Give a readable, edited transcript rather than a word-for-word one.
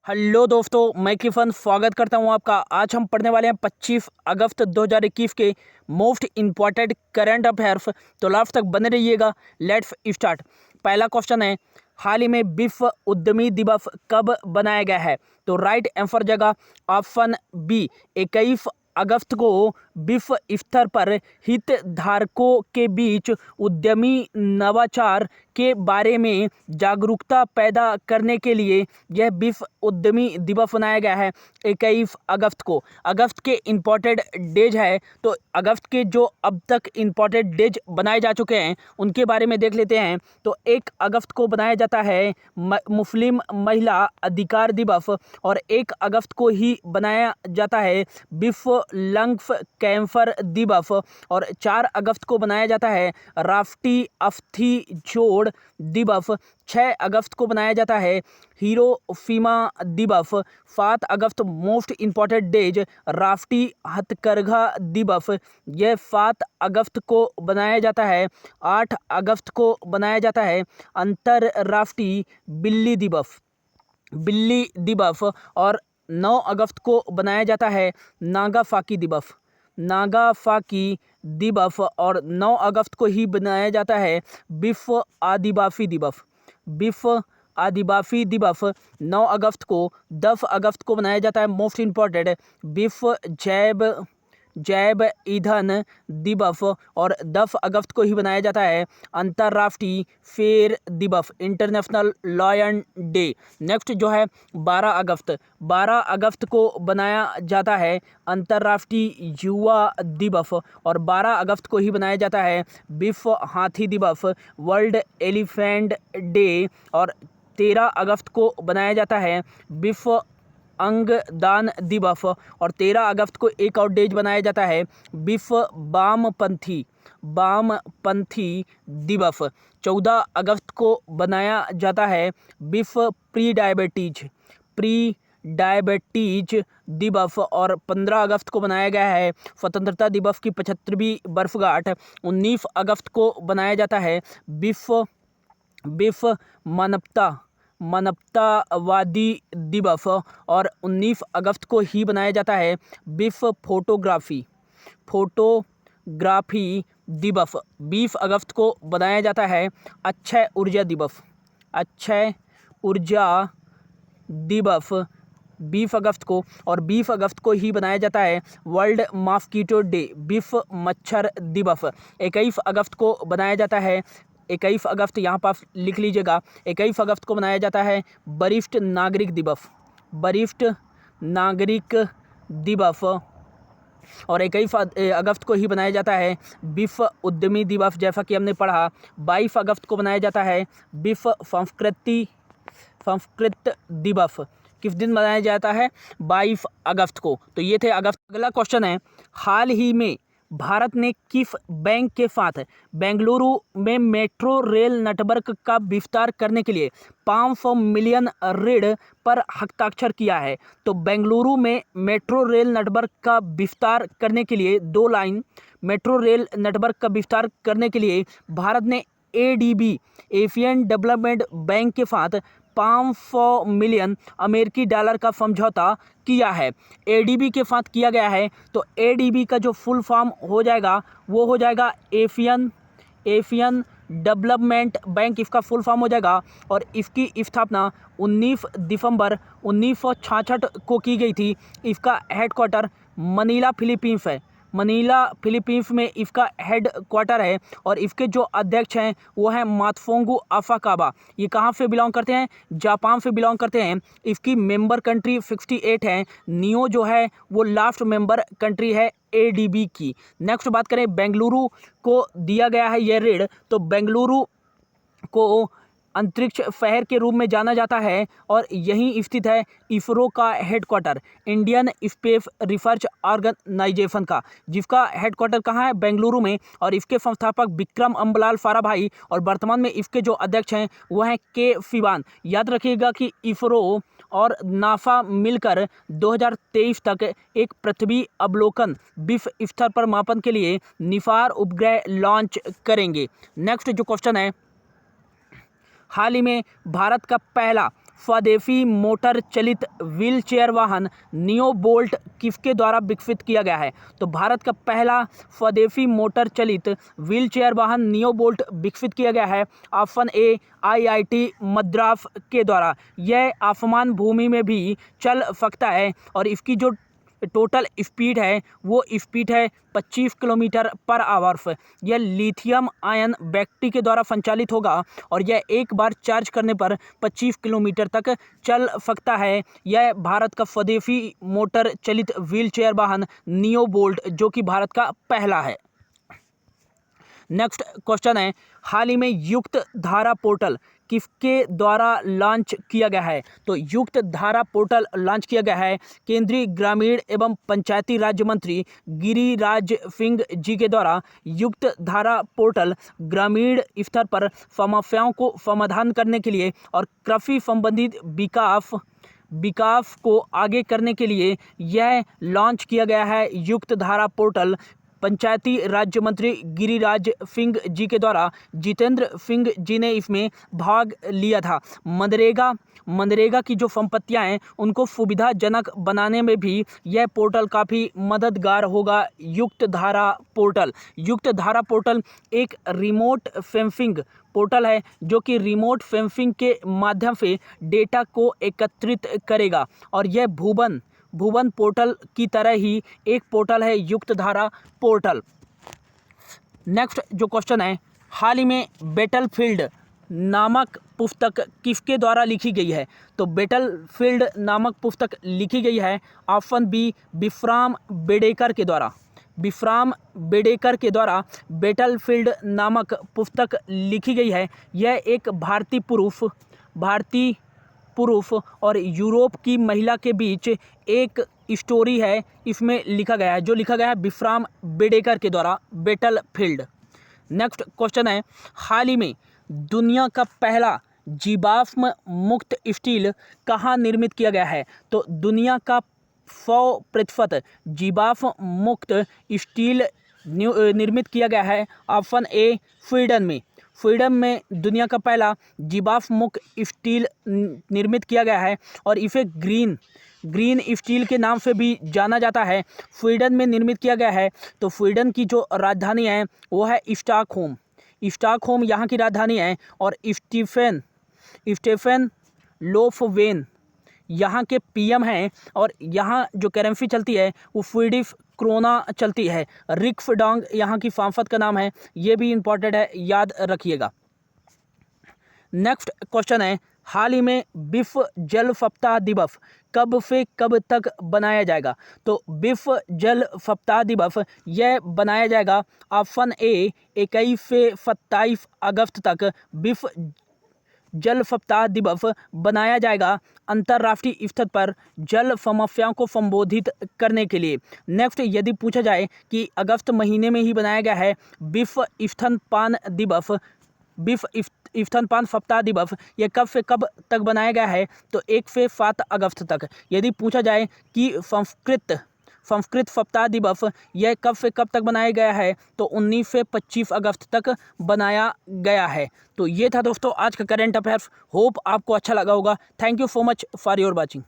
Hello दोस्तों, मैं किफन स्वागत करता हूं आपका। आज हम पढ़ने वाले हैं 25 अगस्त 2021 के मोस्ट इम्पॉर्टेंट करंट अफेयर्स। तो लास्ट तक बने रहिएगा। Let's start. पहला क्वेश्चन है, हाल ही में विश्व उद्यमी दिवस कब बनाया गया है? तो राइट आंसर जगह ऑप्शन बी 21 अगस्त को विश्व स्तर पर हितधारकों के बीच उद्यमी नवाचार के बारे में जागरूकता पैदा करने के लिए यह विश्व उद्यमी दिवस मनाया गया है 21 अगस्त को। अगस्त के इम्पोर्टेंट डेज है, तो अगस्त के जो अब तक इम्पोर्टेंट डेज बनाए जा चुके हैं उनके बारे में देख लेते हैं। तो 1 अगस्त को बनाया जाता है मुस्लिम महिला अधिकार दिवस, और 1 अगस्त को ही बनाया जाता है विश्व लंग्स कैंसर दिवस, और 4 अगस्त को बनाया जाता है राष्ट्रीय अस्थि जोड़ दिवस। 6 अगस्त को बनाया जाता है हिरोशिमा दिवस। 7 अगस्त मोस्ट इम्पॉर्टेंट डेज राष्ट्रीय हथकरघा दिवस, यह 7 अगस्त को बनाया जाता है। 8 अगस्त को बनाया जाता है अंतर्राष्ट्रीय बिल्ली दिवस, और 9 अगस्त को बनाया जाता है नागासाकी दिवस, और 9 अगस्त को ही बनाया जाता है विश्व आदिवासी दिवस। 9 अगस्त को। 10 अगस्त को बनाया जाता है मोस्ट इम्पॉर्टेंट विश्व जैव ईंधन दिवस, और 10 अगस्त को ही बनाया जाता है अंतर्राष्ट्रीय फेयर दिवस, इंटरनेशनल लॉयन डे। नेक्स्ट जो है 12 अगस्त को बनाया जाता है अंतर्राष्ट्रीय युवा दिवस, और 12 अगस्त को ही बनाया जाता है विश्व हाथी दिवस, वर्ल्ड एलिफेंट डे, और 13 अगस्त को बनाया जाता है विश्व अंगदान दिवस, और 13 अगस्त को एक और डेज बनाया जाता है विश्व वामपंथी दिवस। 14 अगस्त को बनाया जाता है विश्व प्री डायबिटीज दिवस, और 15 अगस्त को बनाया गया है स्वतंत्रता दिवस की 75वीं वर्षगांठ। 19 अगस्त को बनाया जाता है विश्व मानवतावादी दिवस, और 19 अगस्त को ही बनाया जाता है विश्व फोटोग्राफी दिवस। 20 अगस्त को बनाया जाता है अक्षय ऊर्जा दिवस 20 अगस्त को, और 20 अगस्त को ही बनाया जाता है वर्ल्ड मॉस्किटो डे, विश्व मच्छर दिवस। 21 अगस्त को बनाया जाता है 21 अगस्त यहाँ पर लिख लीजिएगा। 21 अगस्त को बनाया जाता है वरिष्ठ नागरिक दिवस, और 21 अगस्त को ही बनाया जाता है विश्व उद्यमी दिवस, जैसा कि हमने पढ़ा। 22 अगस्त को बनाया जाता है विश्व संस्कृत दिवस। किस दिन मनाया जाता है? 22 अगस्त को। तो ये थे अगस्त। अगला क्वेश्चन है, हाल ही में भारत ने किस बैंक के साथ बेंगलुरु में मेट्रो रेल नेटवर्क का विस्तार करने के लिए 500 मिलियन ऋण पर हस्ताक्षर किया है? तो बेंगलुरु में मेट्रो रेल नेटवर्क का विस्तार करने के लिए 2 लाइन मेट्रो रेल नेटवर्क का विस्तार करने के लिए भारत ने ADB एशियन डेवलपमेंट बैंक के साथ 500 मिलियन अमेरिकी डॉलर का समझौता किया है। ADB के साथ किया गया है। तो ADB का जो फुल फॉर्म हो जाएगा वो हो जाएगा एशियन डेवलपमेंट बैंक, इसका फुल फॉर्म हो जाएगा, और इसकी स्थापना 19 दिसंबर 1966 को की गई थी। इसका हेडक्वार्टर मनीला फिलीपींस में इसका हेड क्वार्टर है, और इसके जो अध्यक्ष हैं वो हैं मात्सुंगू असाकावा। ये कहाँ से बिलोंग करते हैं? जापान से बिलोंग करते हैं। इसकी मेंबर कंट्री 68 है। नियो जो है वो लास्ट मेंबर कंट्री है ADB की। नेक्स्ट बात करें, बेंगलुरु को दिया गया है ये ऋण। तो बेंगलुरु को अंतरिक्ष शहर के रूप में जाना जाता है, और यहीं स्थित है इसरो का headquarter, Indian Space Research Organisation का, जिसका हेडक्वार्टर कहाँ है? बेंगलुरु में। और इसके संस्थापक विक्रम अम्बलाल साराभाई, और वर्तमान में इसके जो अध्यक्ष हैं वो हैं के सिवान। याद रखिएगा कि इसरो और नासा मिलकर 2023 तक एक पृथ्वी अवलोकन विश्व स्तर पर मापन के लिए निफार उपग्रह लॉन्च करेंगे। नेक्स्ट जो क्वेश्चन है, हाल ही में भारत का पहला स्वदेशी मोटर चलित व्हील चेयर वाहन नियो बोल्ट किसके द्वारा विकसित किया गया है? तो भारत का पहला स्वदेशी मोटर चलित व्हील चेयर वाहन नियो बोल्ट विकसित किया गया है ऑप्शन ए IIT मद्रास के द्वारा। यह आसमान भूमि में भी चल सकता है और इसकी जो टोटल स्पीड है वो स्पीड है 25 किलोमीटर पर आवर। यह लिथियम आयन बैटरी के द्वारा संचालित होगा और यह एक बार चार्ज करने पर 25 किलोमीटर तक चल सकता है। यह भारत का स्वदेशी मोटर चलित व्हील चेयर वाहन नियो बोल्ट जो कि भारत का पहला है। नेक्स्ट क्वेश्चन है, हाल ही में युक्त धारा पोर्टल किसके द्वारा लॉन्च किया गया है? तो युक्त धारा पोर्टल लॉन्च किया गया है केंद्रीय ग्रामीण एवं पंचायती राज्य मंत्री गिरिराज सिंह जी के द्वारा। युक्त धारा पोर्टल ग्रामीण स्तर पर समस्याओं को समाधान करने के लिए और कृषि संबंधित विकास को आगे करने के लिए यह लॉन्च किया गया है। युक्त धारा पोर्टल पंचायती राज्य मंत्री गिरिराज सिंह जी के द्वारा जितेंद्र सिंह जी ने इसमें भाग लिया था। मनरेगा की जो संपत्तियां हैं उनको सुविधाजनक बनाने में भी यह पोर्टल काफ़ी मददगार होगा। युक्त धारा पोर्टल एक रिमोट सेंसिंग पोर्टल है जो कि रिमोट सेंसिंग के माध्यम से डेटा को एकत्रित करेगा और यह भुवन पोर्टल की तरह ही एक पोर्टल है युक्त धारा पोर्टल। नेक्स्ट जो क्वेश्चन है, हाल ही में बैटलफील्ड नामक पुस्तक किसके द्वारा लिखी गई है? तो बैटलफील्ड नामक पुस्तक लिखी गई है ऑप्शन बी विश्राम बेडेकर के द्वारा। विश्राम बेडेकर के द्वारा बैटलफील्ड नामक पुस्तक लिखी गई है। यह एक भारतीय पुरुष और यूरोप की महिला के बीच एक स्टोरी है, इसमें लिखा गया है विश्राम बेडेकर के द्वारा बैटलफील्ड। नेक्स्ट क्वेश्चन है, हाल ही में दुनिया का पहला जीवाश्म मुक्त स्टील कहाँ निर्मित किया गया है? तो दुनिया का 100% जीवाश्म मुक्त स्टील निर्मित किया गया है ऑप्शन ए स्वीडन में दुनिया का पहला जीवाश्म मुक्त स्टील निर्मित किया गया है और इसे ग्रीन स्टील के नाम से भी जाना जाता है। स्वीडन में निर्मित किया गया है। तो स्वीडन की जो राजधानी है वो है स्टॉकहोम यहाँ की राजधानी है और स्टीफन लोफवेन यहाँ के PM हैं और यहाँ जो करेंसी चलती है वो स्वीडिश क्रोना चलती है। रिक्सडांग यहाँ की सांसद का नाम है, ये भी इम्पॉर्टेंट है, याद रखिएगा। नेक्स्ट क्वेश्चन है, हाल ही में विश्व जल सप्ताह दिवस कब से कब तक बनाया जाएगा? तो विश्व जल सप्ताह दिवस यह बनाया जाएगा ऑप्शन ए 21 से 27 अगस्त तक विश्व जल सप्ताह दिवस बनाया जाएगा अंतर्राष्ट्रीय स्तर पर जल समस्याओं को संबोधित करने के लिए। नेक्स्ट यदि पूछा जाए कि अगस्त महीने में ही बनाया गया है विश्व स्तनपान सप्ताह दिवस, यह कब से कब तक बनाया गया है? तो 1 से 7 अगस्त तक। यदि पूछा जाए कि संस्कृत सप्ताह दिवस यह कब से कब तक बनाया गया है? तो 19 से 25 अगस्त तक बनाया गया है। तो ये था दोस्तों आज का करंट अफेयर्स। होप आपको अच्छा लगा होगा। Thank you so much for your watching.